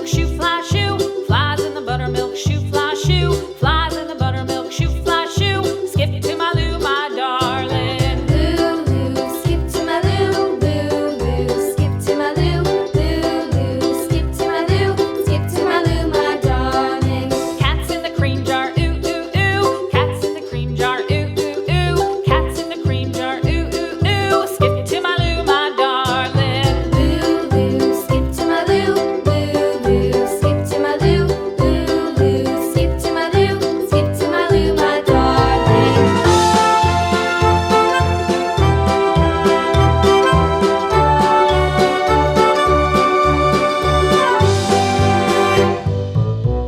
buttermilk shoe, fly shoe. Flies in the buttermilk shoe, fly shoe. Flies in the buttermilk shoe, fly shoe. Skip to my Lou, my darling. Lulu, skip to my Lou, Lulu, skip to my Lou, Lulu, skip to my Lou, skip to my Lou, my darling. Cats in the cream jar, ooh, ooh, ooh. Cats in the cream jar, ooh, ooh, ooh. Cats in the cream jar, ooh, ooh, ooh. Skip to my Lou, my darling. Lulu, skip to my Lou, Lulu, skip to my Lou, Lulu, skip to my Lou, skip to my Lou, my darling.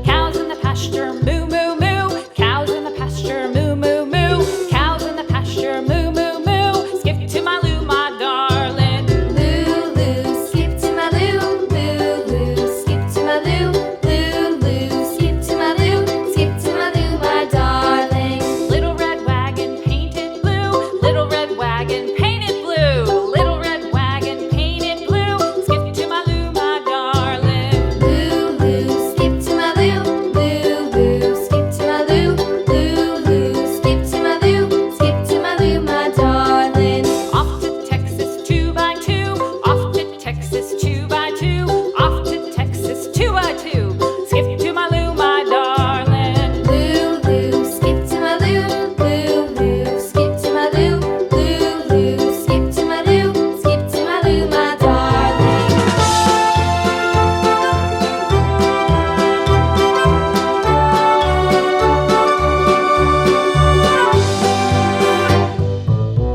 Cows in the pasture, moo, moo, moo. Cows in the pasture, moo, moo, moo. Cows in the pasture, moo, moo, moo. Skip to my Lou, my darling. Lulu, skip to my Lou, Lulu, skip to my Lou, Lulu, skip to my Lou, skip to my Lou, my darling. Little red wagon painted blue. Little red wagon painted blue. Little red wagon painted blue. Skip to my Lou, my darling. Lulu, skip to my Lou, Lulu, skip to my Lou, Lulu, skip to my Lou, skip to my Lou, my darling. Off to Texas 2x2. Off to Texas 2x2. Off to Texas 2x2. Skip to my Lou, my darling. Lulu, skip to my Lou, Lulu, skip to my Lou, Lulu, skip to my Lou, skip to my Lou, my darling.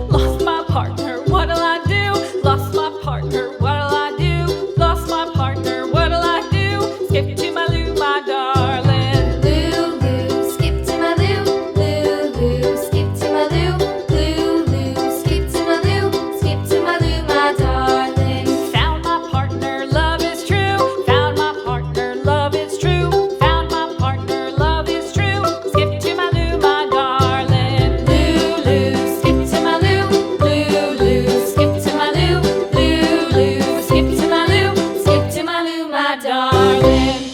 Lost my partner, what'll I do? Lost my partner, what'll I do? Lost my partner, what'll I do? Skip to my Lou, my darling. Lulu, skip to my Lou, Lulu, skip to my Lou, Lulu, skip to my Lou, skip to my Lou, my darling. Found my partner, love is true. Found my partner, love is true. Found my partner, love is true. Skip to my Lou, my darling. Lulu, skip to my Lou, Lulu, skip to my Lou, Lulu, skip to my Lou, skip to my Lou, my darling.